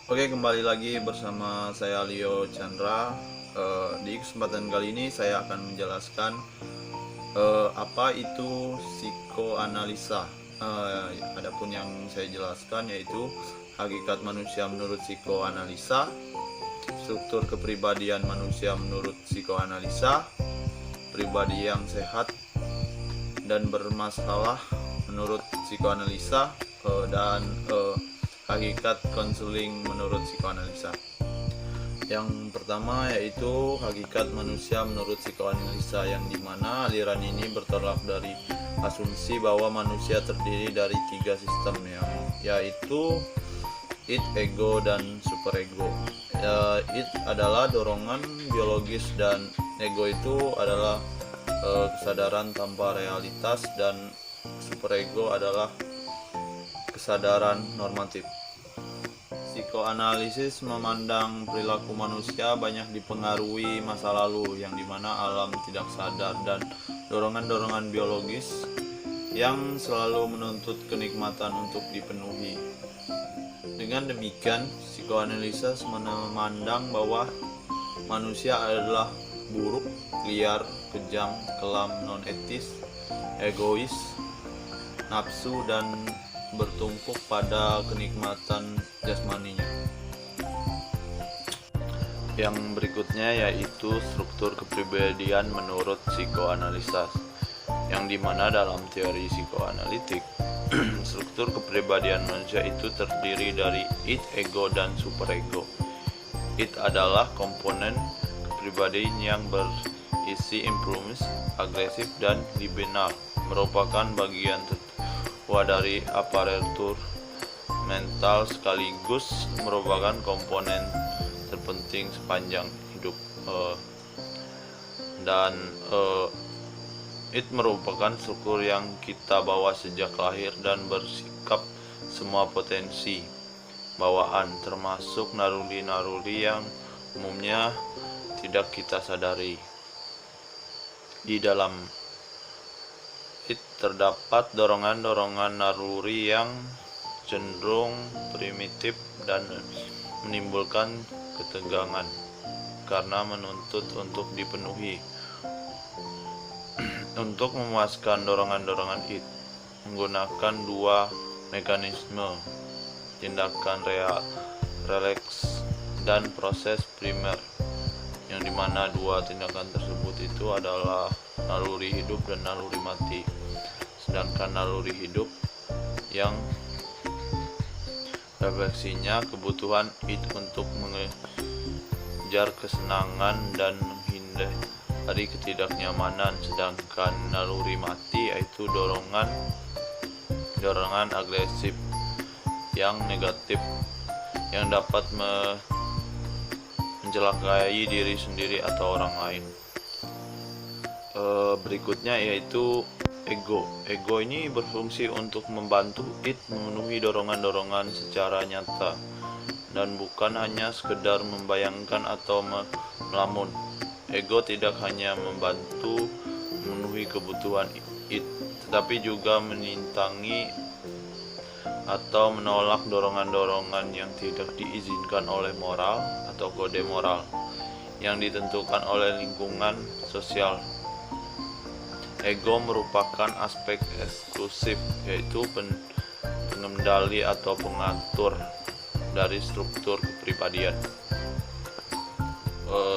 Oke, kembali lagi bersama saya Leo Chandra. Di kesempatan kali ini saya akan menjelaskan apa itu psikoanalisa. Adapun yang saya jelaskan yaitu hakikat manusia menurut psikoanalisa, struktur kepribadian manusia menurut psikoanalisa, pribadi yang sehat dan bermasalah menurut psikoanalisa, dan hakikat konseling menurut psikoanalisa. Yang pertama yaitu hakikat manusia menurut psikoanalisa, yang dimana aliran ini bertolak dari asumsi bahwa manusia terdiri dari tiga sistem, yaitu id, ego, dan superego. Id adalah dorongan biologis dan ego itu adalah kesadaran tanpa realitas, dan superego adalah kesadaran normatif. Psikoanalisis memandang perilaku manusia banyak dipengaruhi masa lalu, yang dimana alam tidak sadar dan dorongan-dorongan biologis yang selalu menuntut kenikmatan untuk dipenuhi. Dengan demikian, psikoanalisis memandang bahwa manusia adalah buruk, liar, kejam, kelam, non-etis, egois, nafsu, dan bertumpuk pada kenikmatan jasmaninya. Yang berikutnya yaitu struktur kepribadian menurut psikoanalisa, yang dimana dalam teori psikoanalitik struktur kepribadian manusia itu terdiri dari id, ego, dan superego. Id adalah komponen kepribadian yang berisi impuls, agresif, dan libidinal, merupakan bagian dari aparatur mental sekaligus merupakan komponen terpenting sepanjang hidup, dan it merupakan struktur yang kita bawa sejak lahir dan bersikap semua potensi bawaan, termasuk naluri-naluri yang umumnya tidak kita sadari. Di dalam it terdapat dorongan-dorongan naluri yang cenderung primitif dan menimbulkan ketegangan karena menuntut untuk dipenuhi. Untuk memuaskan dorongan-dorongan it menggunakan dua mekanisme, tindakan relaks dan proses primer, yang dimana dua tindakan tersebut itu adalah naluri hidup dan naluri mati. Sedangkan naluri hidup yang refleksinya kebutuhan it untuk mengejar kesenangan dan menghindari ketidaknyamanan, sedangkan naluri mati yaitu dorongan agresif yang negatif yang dapat mencelakai diri sendiri atau orang lain. Berikutnya yaitu ego. Ego ini berfungsi untuk membantu it memenuhi dorongan-dorongan secara nyata dan bukan hanya sekedar membayangkan atau melamun. Ego tidak hanya membantu memenuhi kebutuhan it, tetapi juga menintangi atau menolak dorongan-dorongan yang tidak diizinkan oleh moral atau kode moral yang ditentukan oleh lingkungan sosial. Ego merupakan aspek eksklusif, yaitu pengendali atau pengatur dari struktur kepribadian.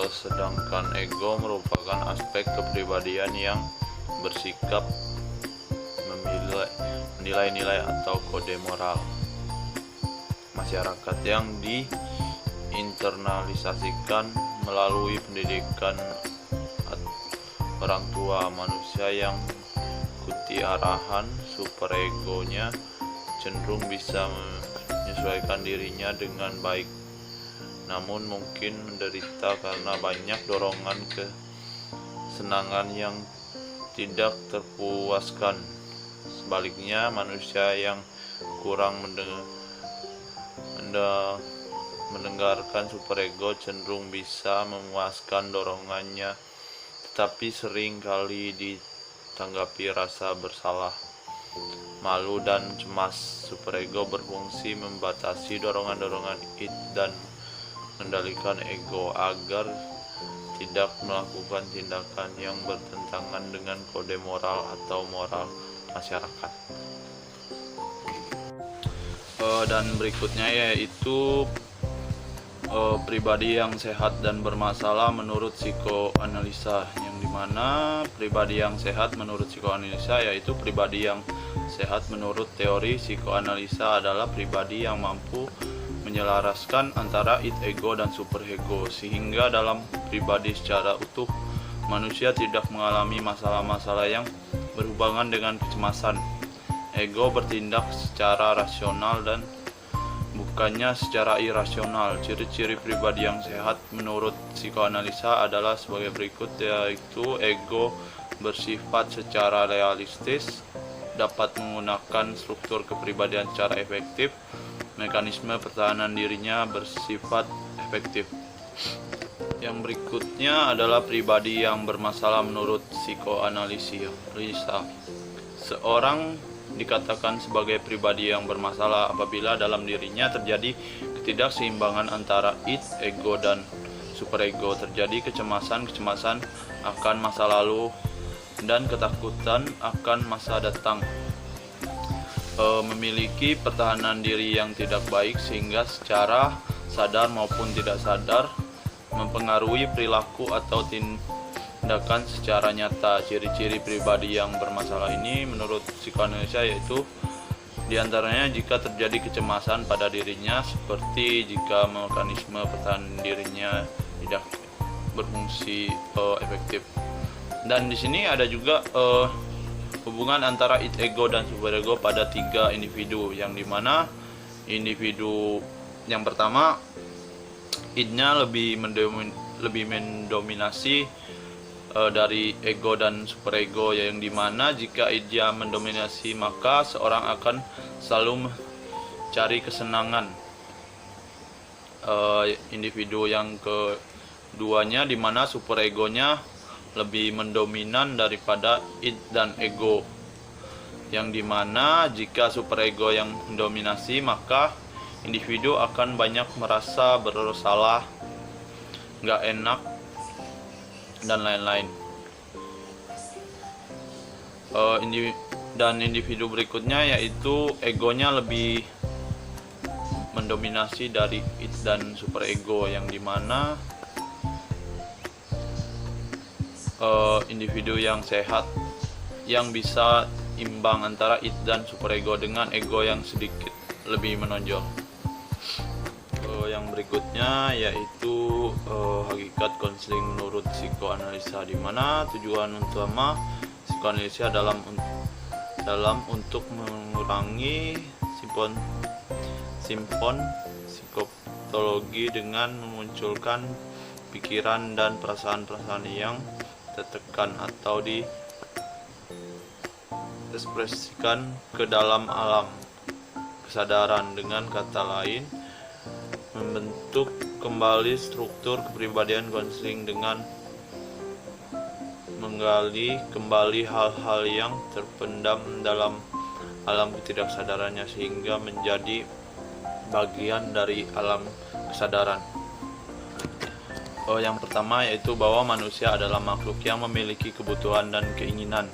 Sedangkan ego merupakan aspek kepribadian yang bersikap menilai-nilai atau kode moral masyarakat yang diinternalisasikan melalui pendidikan orang tua. Manusia yang ikuti arahan superegonya cenderung bisa menyesuaikan dirinya dengan baik, namun mungkin menderita karena banyak dorongan kesenangan yang tidak terpuaskan. Sebaliknya, manusia yang kurang mendengarkan superego cenderung bisa memuaskan dorongannya, tetapi sering kali ditanggapi rasa bersalah. malu dan cemas. Superego berfungsi membatasi dorongan-dorongan id dan mengendalikan ego agar tidak melakukan tindakan yang bertentangan dengan kode moral atau moral masyarakat. Dan berikutnya yaitu pribadi yang sehat dan bermasalah menurut psikoanalisa, yang dimana pribadi yang sehat menurut psikoanalisa yaitu pribadi yang sehat menurut teori psikoanalisa adalah pribadi yang mampu menyelaraskan antara id, ego, dan superego, sehingga dalam pribadi secara utuh manusia tidak mengalami masalah-masalah yang berhubungan dengan kecemasan. Ego bertindak secara rasional dan bukannya secara irasional. Ciri-ciri pribadi yang sehat menurut psikoanalisa adalah sebagai berikut, yaitu ego bersifat secara realistis, dapat menggunakan struktur kepribadian secara efektif, mekanisme pertahanan dirinya bersifat efektif. Yang berikutnya adalah pribadi yang bermasalah menurut psikoanalisa. Seorang dikatakan sebagai pribadi yang bermasalah apabila dalam dirinya terjadi ketidakseimbangan antara id, ego, dan superego, terjadi kecemasan akan masa lalu dan ketakutan akan masa datang, memiliki pertahanan diri yang tidak baik sehingga secara sadar maupun tidak sadar mempengaruhi perilaku atau tindakan secara nyata. Ciri-ciri pribadi yang bermasalah ini menurut psikoanalisa yaitu diantaranya jika terjadi kecemasan pada dirinya, seperti jika mekanisme pertahanan dirinya tidak berfungsi efektif. Dan di sini ada juga hubungan antara id, ego, dan superego pada 3 individu, yang dimana individu yang pertama id-nya lebih mendominasi dari ego dan superego, yang dimana jika id-nya mendominasi maka seorang akan selalu mencari kesenangan. Individu yang keduanya dimana superegonya lebih mendominan daripada id dan ego, yang dimana jika superego yang mendominasi maka individu akan banyak merasa bersalah, nggak enak, dan lain-lain. Dan individu berikutnya yaitu egonya lebih mendominasi dari id dan superego, yang dimana individu yang sehat yang bisa imbang antara id dan superego dengan ego yang sedikit lebih menonjol. Yang berikutnya yaitu hakikat konseling menurut psikoanalisa, di mana tujuan utama psikoanalisa dalam untuk mengurangi simptom psikopatologi dengan memunculkan pikiran dan perasaan-perasaan yang tertekan atau diekspresikan ke dalam alam kesadaran. Dengan kata lain, membentuk kembali struktur kepribadian konseling dengan menggali kembali hal-hal yang terpendam dalam alam ketidaksadarannya sehingga menjadi bagian dari alam kesadaran. Yang pertama yaitu bahwa manusia adalah makhluk yang memiliki kebutuhan dan keinginan.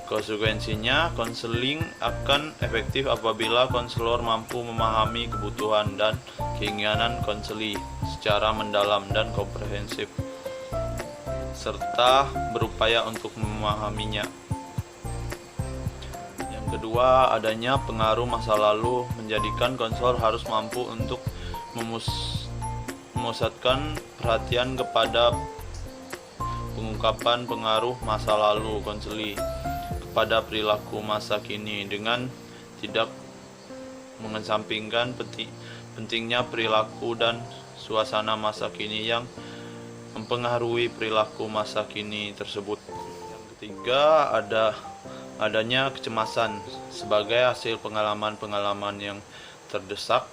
Konsekuensinya, konseling akan efektif apabila konselor mampu memahami kebutuhan dan keinginan konseli secara mendalam dan komprehensif, serta berupaya untuk memahaminya. Yang kedua, adanya pengaruh masa lalu menjadikan konselor harus mampu untuk memusatkan perhatian kepada pengungkapan pengaruh masa lalu konseli pada perilaku masa kini, dengan tidak mengesampingkan pentingnya perilaku dan suasana masa kini yang mempengaruhi perilaku masa kini tersebut. Yang ketiga, adanya kecemasan sebagai hasil pengalaman-pengalaman yang terdesak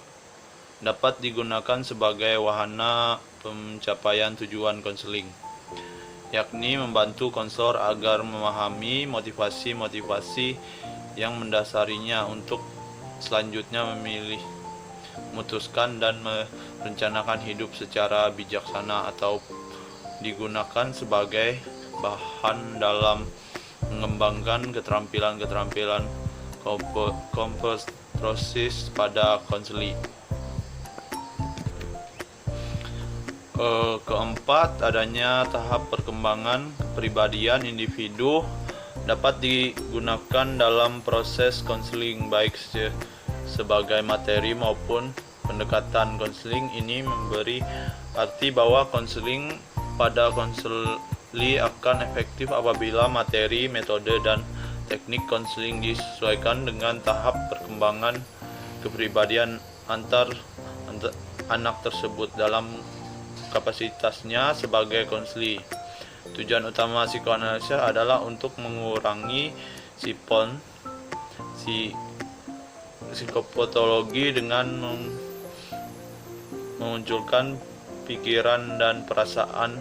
dapat digunakan sebagai wahana pencapaian tujuan konseling, yakni membantu konselor agar memahami motivasi-motivasi yang mendasarinya untuk selanjutnya memutuskan dan merencanakan hidup secara bijaksana atau digunakan sebagai bahan dalam mengembangkan keterampilan-keterampilan kompetensi pada konseling. Keempat, adanya tahap perkembangan kepribadian individu dapat digunakan dalam proses konseling, baik sebagai materi maupun pendekatan. Konseling ini memberi arti bahwa konseling pada konseli akan efektif apabila materi, metode, dan teknik konseling disesuaikan dengan tahap perkembangan kepribadian antar anak tersebut dalam kapasitasnya sebagai konseli. Tujuan utama psikoanalisa adalah untuk mengurangi psikopatologi dengan memunculkan pikiran dan perasaan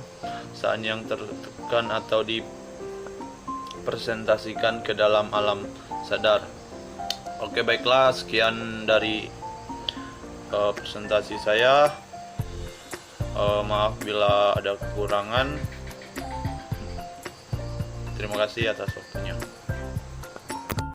yang tertekan atau dipresentasikan ke dalam alam sadar. Oke, baiklah, sekian dari presentasi saya. Maaf bila ada kekurangan. Terima kasih atas waktunya.